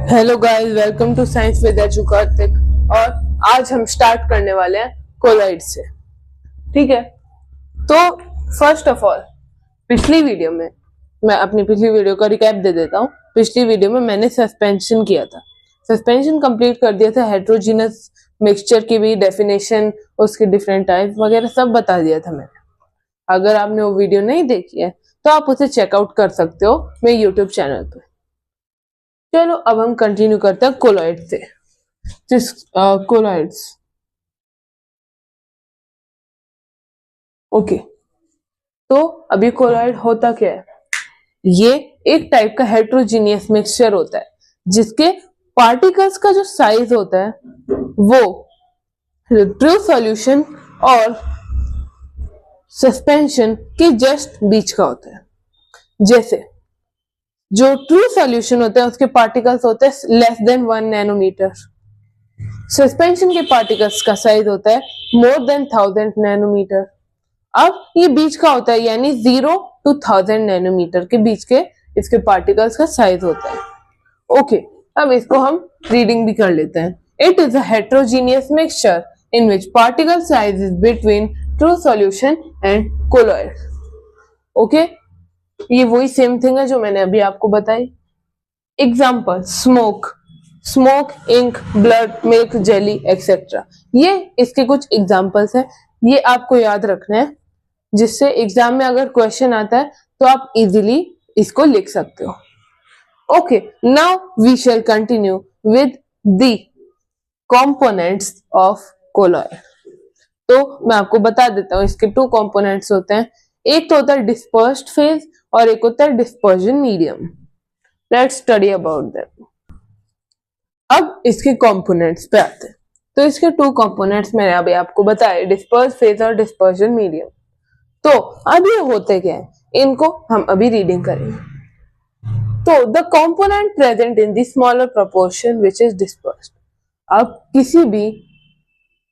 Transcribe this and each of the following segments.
Hello guys, welcome to science with एचू कार्तिक। और आज हम स्टार्ट करने वाले हैं कोलॉइड से। ठीक है, तो फर्स्ट ऑफ ऑल पिछली वीडियो में मैं अपनी पिछली वीडियो का रिकैप दे देता हूँ। पिछली वीडियो में मैंने सस्पेंशन किया था, सस्पेंशन कंप्लीट कर दिया था, हेट्रोजीनस मिक्सचर की भी डेफिनेशन, उसके डिफरेंट टाइप वगैरह सब बता दिया था मैंने। अगर आपने वो वीडियो नहीं देखी है तो आप उसे चेकआउट कर सकते हो मेरे यूट्यूब चैनल पर। चलो अब हम कंटिन्यू करते हैं कोलॉइड से। कोलॉइड्स, ओके, तो अभी कोलॉइड होता क्या है? ये एक टाइप का हेट्रोजीनियस मिक्सचर होता है जिसके पार्टिकल्स का जो साइज होता है वो ट्रू सॉल्यूशन और सस्पेंशन के जस्ट बीच का होता है। जैसे जो ट्रू सॉल्यूशन होता है उसके पार्टिकल्स होते हैं लेस देन 1 नैनोमीटर। सस्पेंशन के पार्टिकल्स का साइज होता है मोर देन 1000 नैनोमीटर। अब ये बीच का होता है, यानी 0 to 1000 नैनोमीटर के बीच के इसके पार्टिकल्स का साइज होता है। ओके, अब इसको हम रीडिंग भी कर लेते हैं। It is a heterogeneous mixture in which particle size is between true solution and colloid. Okay, ये वही सेम थिंग है जो मैंने अभी आपको बताई। Example, smoke, ink, blood, milk, jelly etcetera. ये इसके कुछ एग्जाम्पल्स हैं, ये आपको याद रखना है, जिससे एग्जाम में अगर क्वेश्चन आता है तो आप इजीली इसको लिख सकते हो। Okay, now we shall continue with the components of colloid. तो मैं आपको बता देता हूँ, इसके 2 कंपोनेंट्स होते हैं। एक तो होता है डिस्पर्स्ड फेज और एक होता है dispersion medium. Let's study about that. अब इसके कंपोनेंट्स पे आते हैं। तो इसके 2 कंपोनेंट्स मैंने अभी आपको बताए, डिस्पर्स फेज और डिस्पर्जन मीडियम। तो अब ये होते क्या है, इनको हम अभी रीडिंग करेंगे। तो the component present in the smaller proportion which is dispersed. अब किसी भी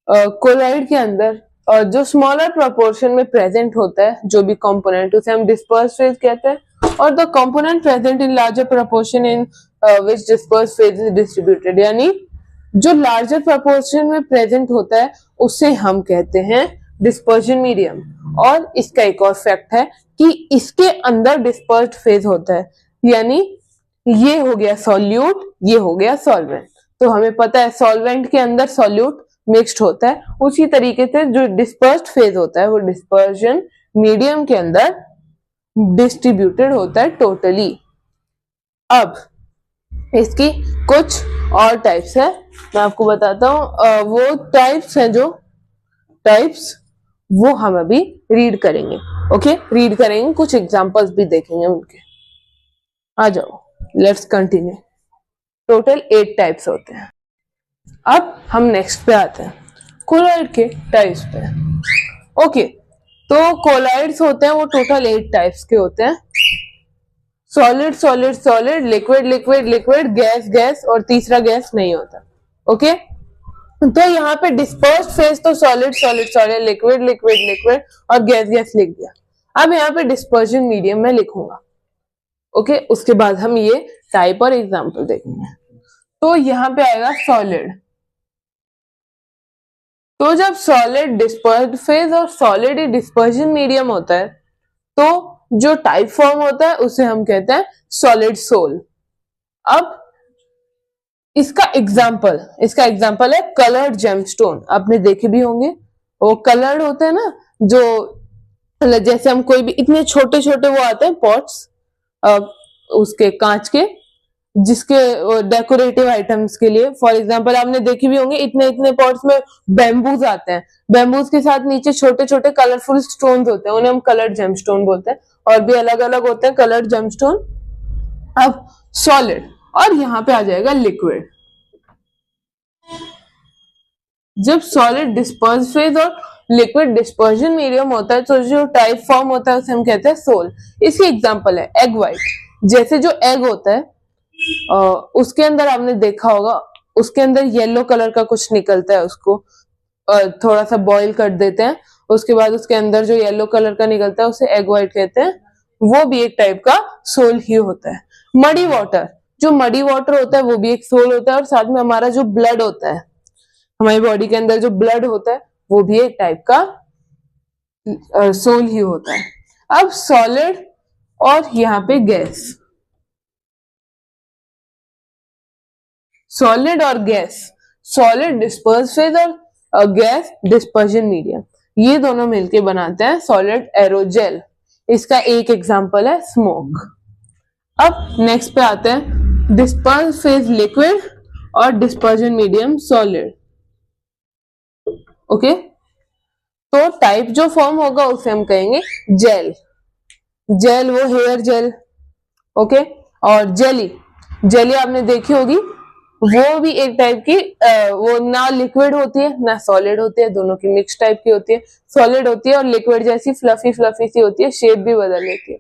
कोलॉइड के अंदर जो स्मॉलर प्रोपोर्शन में प्रेजेंट होता है जो भी कंपोनेंट, उसे हम डिस्पर्स फेज कहते हैं। और the component present in larger proportion in which disperse phase is distributed, यानी जो लार्जर प्रोपोर्शन में प्रेजेंट होता है उसे हम कहते हैं डिस्पर्जन मीडियम। और इसका एक और फैक्ट है कि इसके अंदर डिस्पर्स्ड फेज होता है, यानी ये हो गया सॉल्यूट, ये हो गया सॉल्वेंट। तो हमें पता है सॉल्वेंट के अंदर सॉल्यूट मिक्स्ड होता है, उसी तरीके से जो डिस्पर्स्ड फेज होता है वो डिस्पर्जन मीडियम के अंदर डिस्ट्रीब्यूटेड होता है टोटली। अब इसकी कुछ और टाइप्स है, मैं आपको बताता हूँ। वो टाइप्स हैं, जो टाइप्स वो हम अभी रीड करेंगे। ओके, रीड करेंगे, कुछ एग्जांपल्स भी देखेंगे उनके। आ जाओ, लेट्स कंटिन्यू। टोटल 8 टाइप्स होते हैं। अब हम नेक्स्ट पे आते हैं, कोलॉइड के टाइप्स पे। ओके, तो कोलॉइड्स होते हैं वो टोटल 8 टाइप्स के होते हैं। Solid, solid, solid, liquid, liquid, liquid, gas, gas, और तीसरा गैस नहीं होता। ओके, तो यहाँ पे डिस्पर्स्ड फेज तो solid, solid, solid, liquid, liquid, liquid और गैस, गैस लिख दिया। अब यहाँ पे डिस्पर्जन मीडियम में लिखूंगा। ओके, उसके बाद हम ये टाइप और एग्जांपल देखेंगे। तो यहाँ पे आएगा सॉलिड। तो जब सॉलिड डिस्पर्स्ड फेज और सॉलिड डिस्पर्जन मीडियम होता है तो जो टाइप फॉर्म होता है उसे हम कहते हैं सॉलिड सोल। अब इसका एग्जांपल है कलर्ड जेमस्टोन। आपने देखे भी होंगे, वो कलर्ड होते हैं ना, जो जैसे हम कोई भी इतने छोटे छोटे वो आते हैं पॉट्स उसके कांच के, जिसके डेकोरेटिव आइटम्स के लिए। फॉर एग्जांपल आपने देखी भी होंगे, इतने इतने पॉट्स में बैम्बूज आते हैं, बैम्बूज के साथ नीचे छोटे छोटे कलरफुल स्टोन्स होते हैं, उन्हें हम कलर्ड जेमस्टोन बोलते हैं। और भी अलग अलग होते हैं कलर्ड जेमस्टोन। अब सॉलिड, और यहाँ पे आ जाएगा लिक्विड। जब सॉलिड डिस्पर्स फेज और लिक्विड डिस्पर्जन मीडियम होता है तो जो टाइप फॉर्म होता है उसे हम कहते हैं सोल। इसकी एग्जांपल है एग वाइट। जैसे जो एग होता है उसके अंदर आपने देखा होगा, उसके अंदर येलो कलर का कुछ निकलता है, उसको थोड़ा सा बॉईल कर देते हैं, उसके बाद उसके अंदर जो येलो कलर का निकलता है उसे एग वाइट कहते हैं। वो भी एक टाइप का सोल ही होता है। मडी वाटर, जो मडी वाटर होता है वो भी एक सोल होता है, और साथ में हमारा जो ब्लड होता है, हमारी बॉडी के अंदर जो ब्लड होता है वो भी एक टाइप का सोल ही होता है। अब सॉलिड और यहाँ पे गैस, सॉलिड और गैस, सॉलिड डिस्पर्स फेज और गैस डिस्पर्जन मीडियम, ये दोनों मिलके बनाते हैं सॉलिड एरोजेल। इसका एक एग्जांपल है स्मोक। अब नेक्स्ट पे आते हैं डिस्पर्स फेज लिक्विड और डिस्पर्जन मीडियम सॉलिड। ओके, तो टाइप जो फॉर्म होगा उसे हम कहेंगे जेल। जेल वो हेयर जेल, ओके। और जेली, जेली आपने देखी होगी, वो भी एक टाइप की वो ना लिक्विड होती है ना सॉलिड होती है, दोनों की मिक्स टाइप की होती है। सॉलिड होती है और लिक्विड जैसी फ्लफी फ्लफी सी होती है, शेप भी बदल लेती है।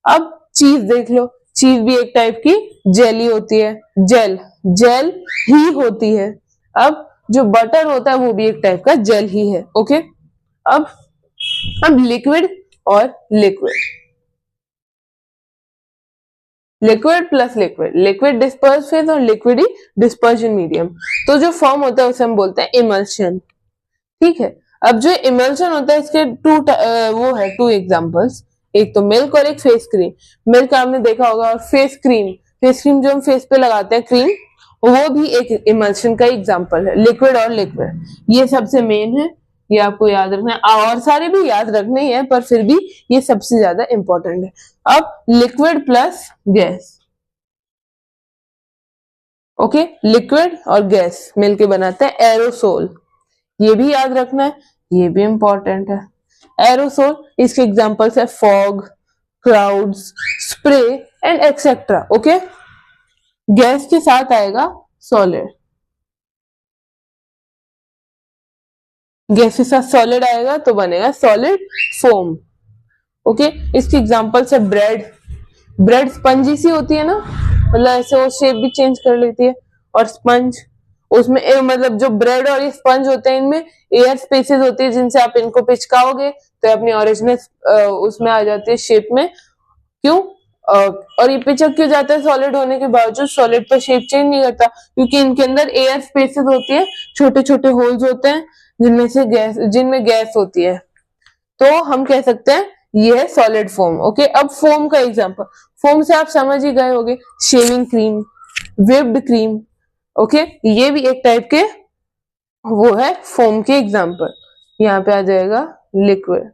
अब चीज देख लो, चीज भी एक टाइप की जेली होती है, जेल जेल ही होती है। अब जो बटर होता है वो भी एक टाइप का जेल ही है, ओके। अब लिक्विड और liquid, liquid plus liquid, liquid disperse phase और लिक्विड ही डिस्पर्जन मीडियम। तो जो फॉर्म होता है उसे हम बोलते हैं इमल्शन, ठीक है। अब जो इमल्शन होता है इसके वो है टू एग्जांपल्स, एक तो मिल्क और एक फेस क्रीम। मिल्क आपने देखा होगा, और फेस क्रीम जो हम फेस पे लगाते हैं क्रीम, वो भी एक इमल्शन का एग्जांपल है। लिक्विड और लिक्विड ये सबसे मेन है, ये आपको याद रखना है, और सारे भी याद रखने ही है पर फिर भी ये सबसे ज्यादा इंपॉर्टेंट है। अब liquid plus gas, okay, liquid और गैस मिलके बनाते हैं एरोसोल, ये भी याद रखना है, ये भी इंपॉर्टेंट है। एरोसोल, इसके एग्जांपल्स है fog, clouds, spray and etcetera, okay. Gas के साथ आएगा सॉलिड, गैस के साथ सॉलिड आएगा तो बनेगा सॉलिड फोम, ओके। इसके एग्जांपल्स है ब्रेड, ब्रेड स्पंजी सी होती है ना, मतलब ऐसे वो शेप भी चेंज कर लेती है, और स्पंज, उसमें मतलब जो ब्रेड और ये स्पंज होते हैं इनमें एयर स्पेसेस होती है जिनसे आप इनको पिचकाओगे तो अपनी ओरिजिनल उसमें आ जाती है शेप में। क्यों और ये पिचक क्यों जाता है सॉलिड होने के बावजूद? सॉलिड पर शेप चेंज नहीं करता क्योंकि इनके अंदर एयर स्पेसेस होती है, छोटे छोटे होल्स होते हैं जिनमें गैस होती है, तो हम कह सकते हैं ये है सॉलिड फोम, ओके। अब फोम का एग्जांपल, फोम से आप समझ ही गए होंगे, shaving cream, whipped cream, okay, ये भी एक टाइप के वो है फोम के एग्जांपल। यहाँ पे आ जाएगा लिक्विड।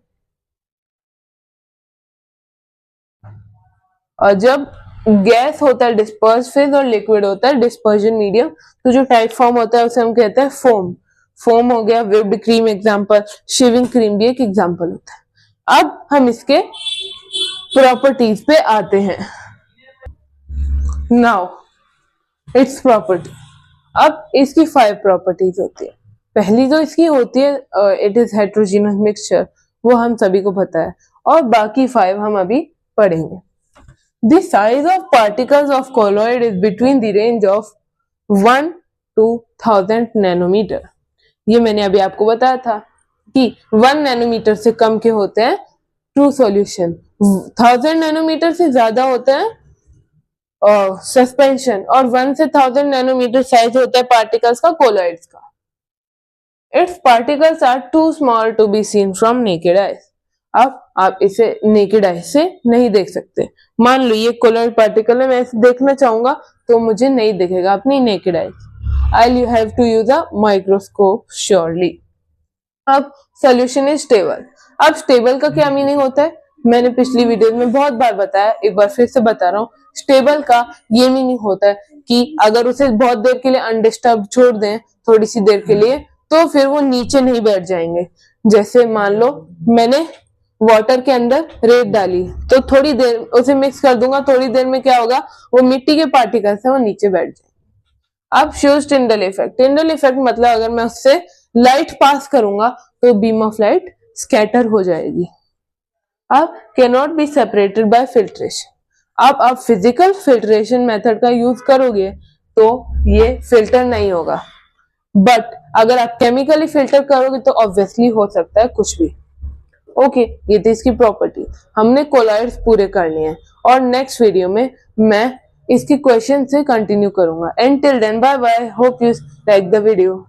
और जब गैस होता है डिस्पर्स फेज और लिक्विड होता है डिस्पर्जन मीडियम, तो जो टाइप फॉर्म होता है उसे हम कहते हैं फोम। फोम हो गया, whipped cream example, shaving cream भी एक एग्जांपल होता है। अब हम इसके प्रॉपर्टीज पे आते हैं। नाउ इट्स प्रॉपर्टी, अब इसकी 5 प्रॉपर्टीज होती है। पहली जो इसकी होती है इट इज हेट्रोजीनियस मिक्सचर, वो हम सभी को पता है, और बाकी 5 हम अभी पढ़ेंगे। The size of particles of colloid is between the range of 1 to 1000 nanometre. ये मैंने अभी आपको बताया था कि 1 नैनोमीटर से कम के होते हैं ट्रू सॉल्यूशन, 1000 नैनोमीटर से ज्यादा होते हैं सस्पेंशन, और 1 से 1000 नैनोमीटर साइज होता है पार्टिकल्स का, कोलॉइड्स का। Its particles are too small to be seen from naked eyes। अब आप इसे नेकेड आई से नहीं देख सकते। मान लो ये कोलॉइड पार्टिकल है, मैं इसे देखना चाहूंगा तो मुझे नहीं दिखेगा अपनी naked eye, I have to use a microscope surely. अब सॉल्यूशन इज स्टेबल। अब स्टेबल का क्या मीनिंग होता है? मैंने पिछली वीडियो में बहुत बार बताया, एक बार फिर से बता रहा हूँ। स्टेबल का ये मीनिंग होता है कि अगर उसे बहुत देर के लिए अनडिस्टर्ब छोड़ दें, थोड़ी सी देर के लिए, तो फिर वो नीचे नहीं बैठ जाएंगे। जैसे मान लो मैंने वाटर के अंदर रेत डाली, तो थोड़ी देर उसे मिक्स कर दूंगा, थोड़ी देर में क्या होगा, वो मिट्टी के पार्टिकल्स है वो नीचे बैठ जाएंगे। अब shows Tyndall effect. Tyndall effect मतलब अगर मैं उससे लाइट पास करूंगा तो बीम ऑफ लाइट स्कैटर हो जाएगी। अब cannot be separated by filtration. अब आप फिजिकल फिल्ट्रेशन मेथड का यूज करोगे तो ये फिल्टर नहीं होगा, बट अगर आप केमिकली फिल्टर करोगे तो ऑब्वियसली हो सकता है कुछ भी। ओके, ये थी इसकी प्रॉपर्टी। हमने कोलॉइड्स पूरे कर लिए हैं और नेक्स्ट वीडियो में मैं इसके क्वेश्चन से कंटिन्यू करूंगा। And till then bye bye, hope you like the video.